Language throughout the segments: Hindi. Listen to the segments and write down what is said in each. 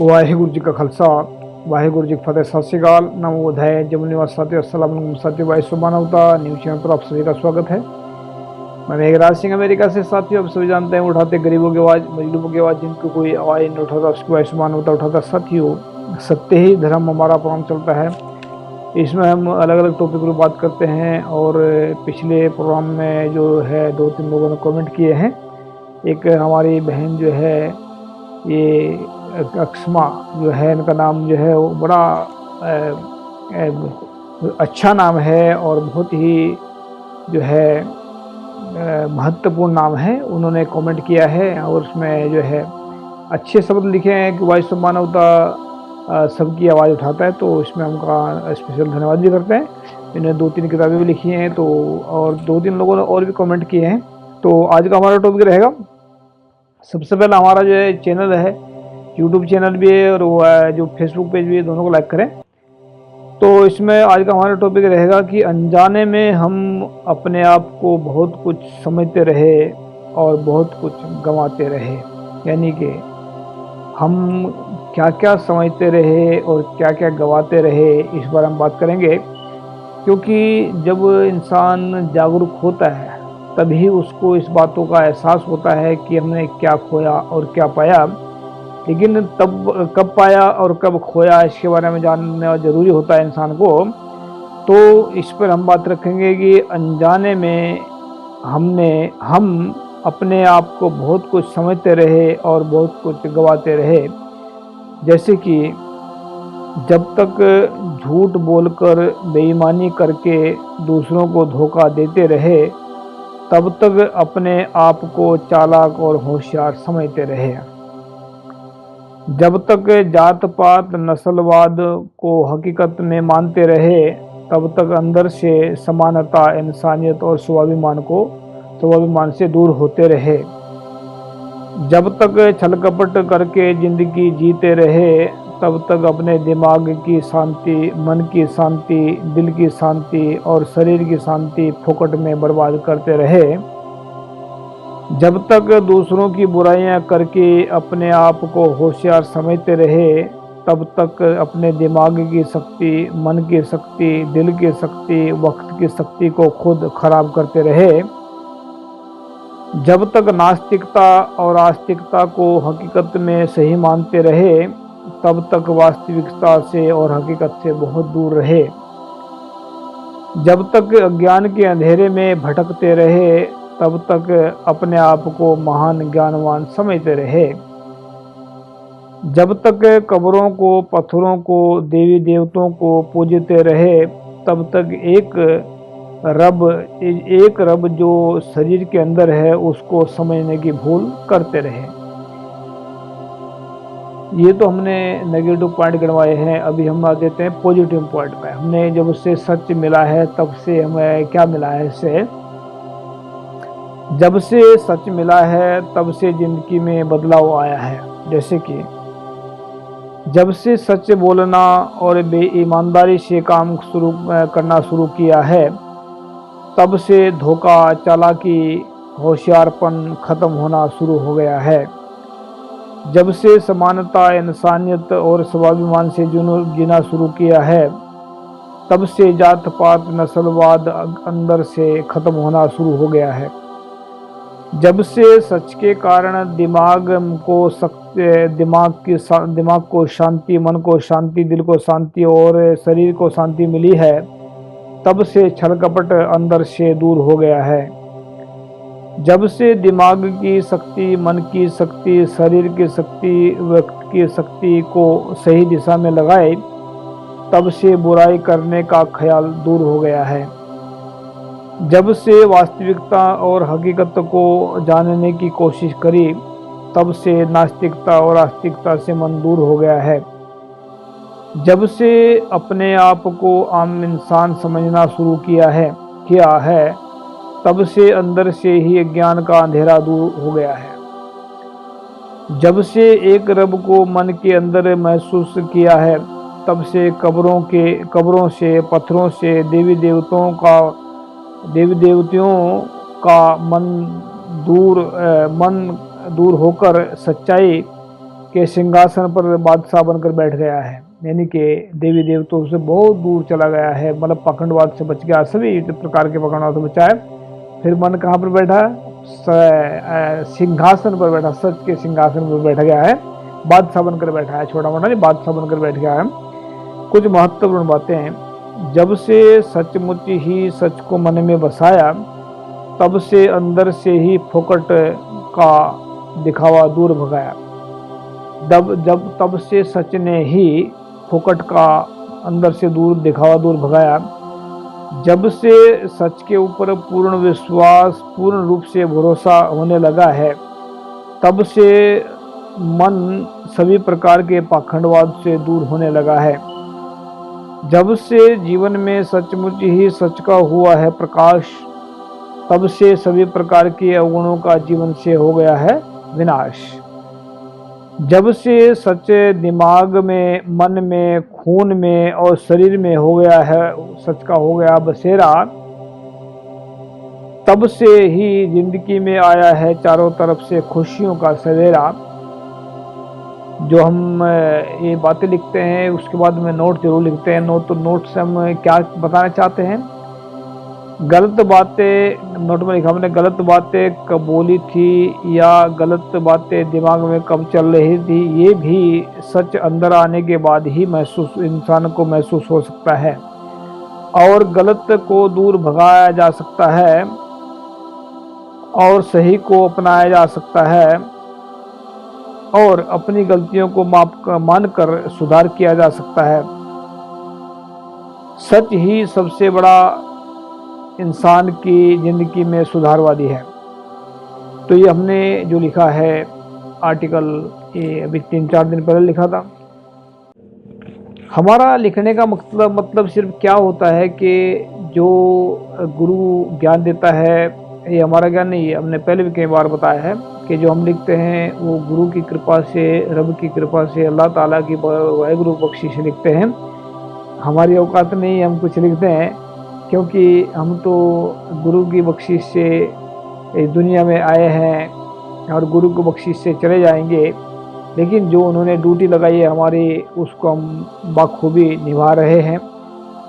वाहिगुरु जी का खालसा वाहिगुरु जी की फतेह। सत श्री अकाल। नमो बुद्धाय। जमुन निवास साथी अस्सलाम वालेकुम साथी भाई सुमानवता न्यूज चैनल पर आप सभी का स्वागत है। मैं मेघराज सिंह अमेरिका से। साथियों, आप सभी जानते हैं उठाते गरीबों की आवाज़, मजलूमों की आवाज़, जिनको कोई आवाज़ नहीं उठाता उसकी भाई सुमानवता उठाता। साथियों, सत्य ही धर्म हमारा प्रोग्राम चलता है। इसमें हम अलग अलग टॉपिक पर बात करते हैं और पिछले प्रोग्राम में जो है 2-3 लोगों ने कमेंट किए हैं। एक हमारी बहन जो है, ये अक्षमा जो है, इनका नाम जो है वो बड़ा अच्छा नाम है और बहुत ही जो है महत्वपूर्ण नाम है। उन्होंने कमेंट किया है और उसमें जो है अच्छे शब्द लिखे हैं कि वाइस मानवता सबकी आवाज़ उठाता है, तो इसमें उनका स्पेशल धन्यवाद भी करते हैं। इन्होंने 2-3 किताबें भी लिखी हैं, तो और 2-3 लोगों ने और भी कमेंट किए हैं। तो आज का हमारा टॉपिक रहेगा, सबसे पहले हमारा जो है चैनल है, यूट्यूब चैनल भी है और वो है जो फेसबुक पेज भी है, दोनों को लाइक करें। तो इसमें आज का हमारा टॉपिक रहेगा कि अनजाने में हम अपने आप को बहुत कुछ समझते रहे और बहुत कुछ गंवाते रहे। यानी कि हम क्या क्या समझते रहे और क्या क्या गंवाते रहे, इस बारे में बात करेंगे। क्योंकि जब इंसान जागरूक होता है तभी उसको इस बातों का एहसास होता है कि हमने क्या खोया और क्या पाया। लेकिन तब कब पाया और कब खोया, इसके बारे में जानना ज़रूरी होता है इंसान को। तो इस पर हम बात रखेंगे कि अनजाने में हम अपने आप को बहुत कुछ समझते रहे और बहुत कुछ गंवाते रहे। जैसे कि जब तक झूठ बोलकर बेईमानी करके दूसरों को धोखा देते रहे, तब तक अपने आप को चालाक और होशियार समझते रहे। जब तक जात पात नस्लवाद को हकीकत में मानते रहे, तब तक अंदर से समानता, इंसानियत और स्वाभिमान से दूर होते रहे। जब तक छल कपट करके जिंदगी जीते रहे, तब तक अपने दिमाग की शांति, मन की शांति, दिल की शांति और शरीर की शांति फुकट में बर्बाद करते रहे। जब तक दूसरों की बुराइयां करके अपने आप को होशियार समझते रहे, तब तक अपने दिमाग की शक्ति, मन की शक्ति, दिल की शक्ति, वक्त की शक्ति को खुद खराब करते रहे। जब तक नास्तिकता और आस्तिकता को हकीकत में सही मानते रहे, तब तक वास्तविकता से और हकीकत से बहुत दूर रहे। जब तक अज्ञान के अंधेरे में भटकते रहे, तब तक अपने आप को महान ज्ञानवान समझते रहे। जब तक कब्रों को, पत्थरों को, देवी देवताओं को पूजते रहे, तब तक एक रब जो शरीर के अंदर है उसको समझने की भूल करते रहे। ये तो हमने नेगेटिव पॉइंट गिनवाए हैं। अभी हम आ देते हैं पॉजिटिव पॉइंट पे। हमने जब उससे सच मिला है तब से हमें क्या मिला है, इससे जब से सच मिला है तब से जिंदगी में बदलाव आया है। जैसे कि जब से सच बोलना और बेईमानदारी से काम करना शुरू किया है, तब से धोखा, चालाकी, होशियारपन खत्म होना शुरू हो गया है। जब से समानता, इंसानियत और स्वाभिमान से जीना शुरू किया है, तब से जात पात नस्लवाद अंदर से खत्म होना शुरू हो गया है। जब से सच के कारण दिमाग को शांति, मन को शांति, दिल को शांति और शरीर को शांति मिली है, तब से छल कपट अंदर से दूर हो गया है। जब से दिमाग की शक्ति, मन की शक्ति, शरीर की शक्ति, वक्त की शक्ति को सही दिशा में लगाए, तब से बुराई करने का ख्याल दूर हो गया है। जब से वास्तविकता और हकीकत को जानने की कोशिश करी, तब से नास्तिकता और आस्तिकता से मन दूर हो गया है। जब से अपने आप को आम इंसान समझना शुरू किया है, तब से अंदर से ही ज्ञान का अंधेरा दूर हो गया है। जब से एक रब को मन के अंदर महसूस किया है, तब से कब्रों से, पत्थरों से, देवी देवतियों का मन दूर होकर सच्चाई के सिंहासन पर बादशाह बनकर बैठ गया है, यानी कि देवी देवताओं से बहुत दूर चला गया है, मतलब पाखंडवाद से बच गया, सभी प्रकार के पाखंडवाद से बचा है। फिर मन कहाँ पर बैठा? सिंहासन पर बैठा, सच के सिंहासन पर बैठ गया है, बादशाह बनकर बैठा है, छोटा मोटा नहीं, बादशाह बनकर बैठ गया है। कुछ महत्वपूर्ण बातें हैं। जब से सचमुच ही सच को मन में बसाया, तब से अंदर से ही फोकट का दिखावा दूर भगाया। तब से सच ने ही फोकट का अंदर से दूर दिखावा दूर भगाया। जब से सच के ऊपर पूर्ण विश्वास, पूर्ण रूप से भरोसा होने लगा है, तब से मन सभी प्रकार के पाखंडवाद से दूर होने लगा है। जब से जीवन में सचमुच ही सच का हुआ है प्रकाश, तब से सभी प्रकार के अवगुणों का जीवन से हो गया है विनाश। जब से सच दिमाग में, मन में, खून में और शरीर में हो गया है, सच का हो गया बसेरा, तब से ही जिंदगी में आया है चारों तरफ से खुशियों का सवेरा। जो हम ये बातें लिखते हैं उसके बाद में नोट जरूर लिखते हैं। नोट से हम क्या बताना चाहते हैं? गलत बातें नोट में लिखा हमने, गलत बातें कब बोली थी या गलत बातें दिमाग में कब चल रही थी, ये भी सच अंदर आने के बाद ही इंसान को महसूस हो सकता है। और गलत को दूर भगाया जा सकता है और सही को अपनाया जा सकता है और अपनी गलतियों को मानकर सुधार किया जा सकता है। सच ही सबसे बड़ा इंसान की जिंदगी में सुधारवादी है। तो ये हमने जो लिखा है आर्टिकल, ये अभी 3-4 दिन पहले लिखा था। हमारा लिखने का मतलब सिर्फ क्या होता है कि जो गुरु ज्ञान देता है, ये हमारा ज्ञान नहीं है। हमने पहले भी कई बार बताया है कि जो हम लिखते हैं वो गुरु की कृपा से, रब की कृपा से, अल्लाह ताला की वाहिगुरु बख्शिश से लिखते हैं। हमारी औकात नहीं, हम कुछ लिखते हैं क्योंकि हम तो गुरु की बख्शिश से इस दुनिया में आए हैं और गुरु की बख्शिश से चले जाएंगे। लेकिन जो उन्होंने ड्यूटी लगाई है हमारी, उसको हम बखूबी निभा रहे हैं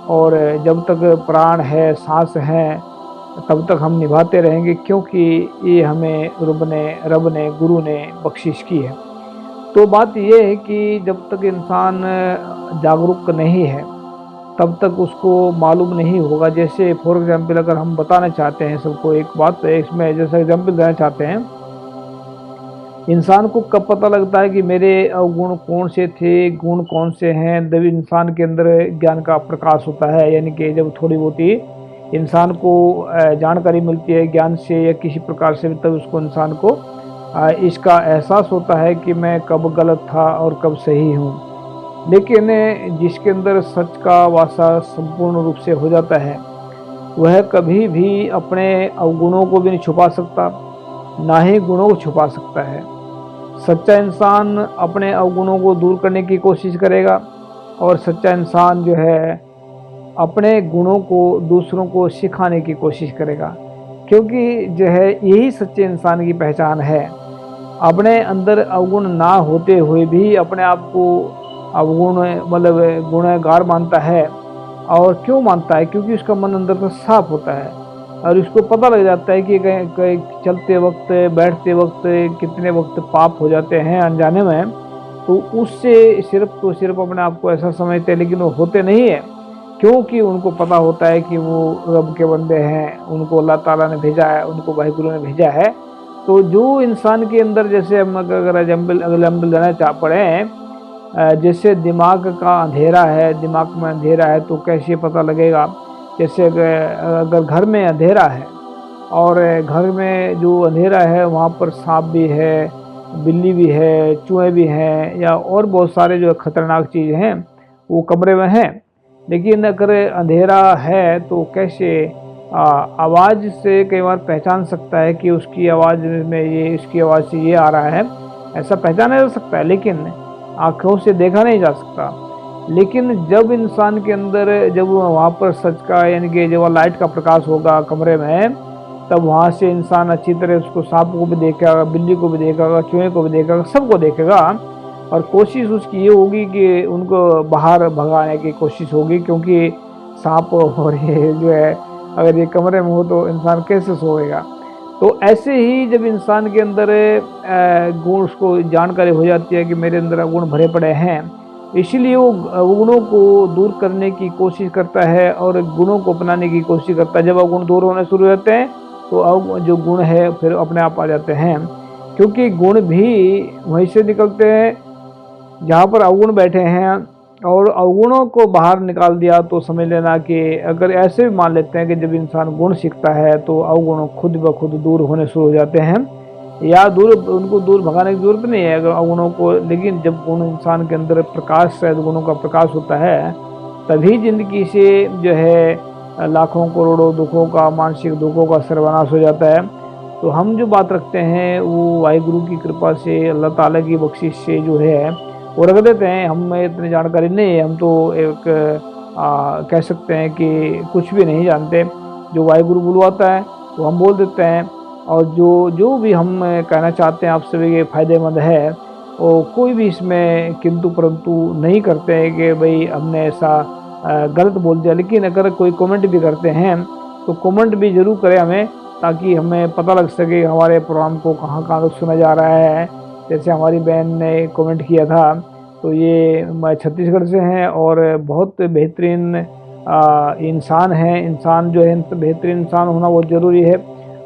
और जब तक प्राण है, सांस है, तब तक हम निभाते रहेंगे, क्योंकि ये हमें रब ने गुरु ने बख्शिश की है। तो बात ये है कि जब तक इंसान जागरूक नहीं है तब तक उसको मालूम नहीं होगा। जैसे फॉर एग्जाम्पल अगर हम बताना चाहते हैं सबको एक बात, इसमें जैसे एग्जाम्पल देना चाहते हैं, इंसान को कब पता लगता है कि मेरे अवगुण कौन से थे, गुण कौन से हैं? जब इंसान के अंदर ज्ञान का प्रकाश होता है, यानी कि जब थोड़ी बहुत ही इंसान को जानकारी मिलती है ज्ञान से या किसी प्रकार से, तब उसको इंसान को इसका एहसास होता है कि मैं कब गलत था और कब सही हूँ। लेकिन जिसके अंदर सच का वासा संपूर्ण रूप से हो जाता है, वह कभी भी अपने अवगुणों को भी नहीं छुपा सकता, ना ही गुणों को छुपा सकता है। सच्चा इंसान अपने अवगुणों को दूर करने की कोशिश करेगा और सच्चा इंसान जो है अपने गुणों को दूसरों को सिखाने की कोशिश करेगा, क्योंकि जो है यही सच्चे इंसान की पहचान है। अपने अंदर अवगुण ना होते हुए भी अपने आप को अवगुण मतलब गुनहगार मानता है। और क्यों मानता है? क्योंकि उसका मन अंदर से साफ होता है और उसको पता लग जाता है कि कहीं चलते वक्त, बैठते वक्त कितने वक्त पाप हो जाते हैं अनजाने में। तो उससे सिर्फ अपने आप को ऐसा समझते हैं, लेकिन वो होते नहीं है, क्योंकि उनको पता होता है कि वो रब के बंदे हैं, उनको अल्लाह ताला ने भेजा है, उनको वाहिगुरु ने भेजा है। तो जो इंसान के अंदर, जैसे हम अगर एग्जाम्पल देना चाह पड़े, जैसे दिमाग का अंधेरा है, दिमाग में अंधेरा है तो कैसे पता लगेगा? जैसे अगर घर में अंधेरा है और घर में जो अंधेरा है वहाँ पर सांप भी है, बिल्ली भी है, चूहे भी हैं या और बहुत सारे जो खतरनाक चीज़ हैं वो कमरे में हैं। लेकिन अगर अंधेरा है तो कैसे आवाज़ से कई बार पहचान सकता है कि उसकी आवाज़ में ये, इसकी आवाज़ से ये आ रहा है, ऐसा पहचाना जा सकता है, लेकिन आँखों से देखा नहीं जा सकता। लेकिन जब इंसान के अंदर, जब वहाँ पर सच का, यानी कि जब लाइट का प्रकाश होगा कमरे में, तब वहाँ से इंसान अच्छी तरह उसको, सांप को भी देखेगा, बिल्ली को भी देखेगा, चूहे को भी देखेगा, सबको देखेगा। और कोशिश उसकी ये होगी कि उनको बाहर भगाने की कोशिश होगी, क्योंकि सांप और ये जो है अगर ये कमरे में हो तो इंसान कैसे सोएगा। तो ऐसे ही जब इंसान के अंदर गुण, उसको जानकारी हो जाती है कि मेरे अंदर गुण भरे पड़े हैं, इसीलिए वो गुणों को दूर करने की कोशिश करता है और गुणों को अपनाने की कोशिश करता है। जब अवगुण दूर होने शुरू हो जाते हैं तो अब जो गुण है फिर अपने आप आ जाते हैं, क्योंकि गुण भी वहीं से निकलते हैं जहाँ पर अवगुण बैठे हैं। और अवगुणों को बाहर निकाल दिया तो समझ लेना कि अगर ऐसे भी मान लेते हैं कि जब इंसान गुण सीखता है तो अवगुण खुद ब खुद दूर होने शुरू हो जाते हैं, या उनको दूर भगाने की जरूरत नहीं है अगर अवगुणों को। लेकिन जब गुण इंसान के अंदर प्रकाश, शायद गुणों का प्रकाश होता है, तभी जिंदगी से जो है लाखों करोड़ों दुखों का, मानसिक दुखों का सर्वनाश हो जाता है। तो हम जो बात रखते हैं वो वाहिगुरु की कृपा से, अल्लाह ताला की बख्शिश से जो है वो रख देते हैं। हमें इतनी जानकारी नहीं है, हम तो एक कह सकते हैं कि कुछ भी नहीं जानते। जो वाहिगुरु बुलवाता है वो हम बोल देते हैं, और जो भी हम कहना चाहते हैं आप सभी के फ़ायदेमंद है, और कोई भी इसमें किंतु परंतु नहीं करते हैं कि भाई हमने ऐसा गलत बोल दिया। लेकिन अगर कोई कमेंट भी करते हैं तो कमेंट भी ज़रूर करें हमें, ताकि हमें पता लग सके हमारे प्रोग्राम को कहाँ कहाँ तक सुना जा रहा है। जैसे हमारी बहन ने कमेंट किया था, तो ये छत्तीसगढ़ से हैं और बहुत बेहतरीन इंसान हैं। इंसान जो है बेहतरीन इंसान होना बहुत ज़रूरी है,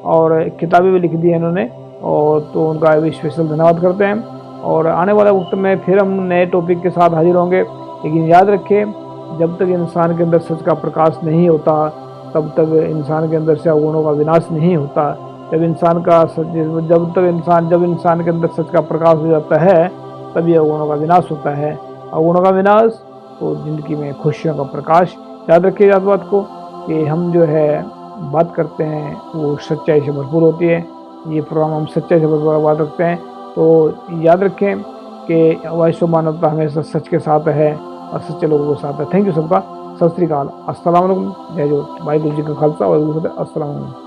और किताबें भी लिख दी हैं इन्होंने, और तो उनका भी स्पेशल धन्यवाद करते हैं। और आने वाले वक्त में फिर हम नए टॉपिक के साथ हाजिर होंगे। लेकिन याद रखें, जब तक इंसान के अंदर सच का प्रकाश नहीं होता तब तक इंसान के अंदर से अवगुणों का विनाश नहीं होता। जब इंसान के अंदर सच का प्रकाश हो जाता है तभी अवगुणों का विनाश होता है। अवगुणों का विनाश तो जिंदगी में खुशियों का प्रकाश। याद रखिए इस बात को कि हम जो है बात करते हैं वो सच्चाई से भरपूर होती है। ये प्रोग्राम हम सच्चाई से भरपूर बात रखते हैं। तो याद रखें कि वॉइस ऑफ मानवता हमेशा सच के साथ है और सच्चे लोगों के साथ है। थैंक यू सबका। सत श्री अकाल, अस्सलाम वालेकुम, जय जोत। वाहिगुरू जी का खालसा, वाहिगुरू जी का फतेह। अस्सलाम वालेकुम।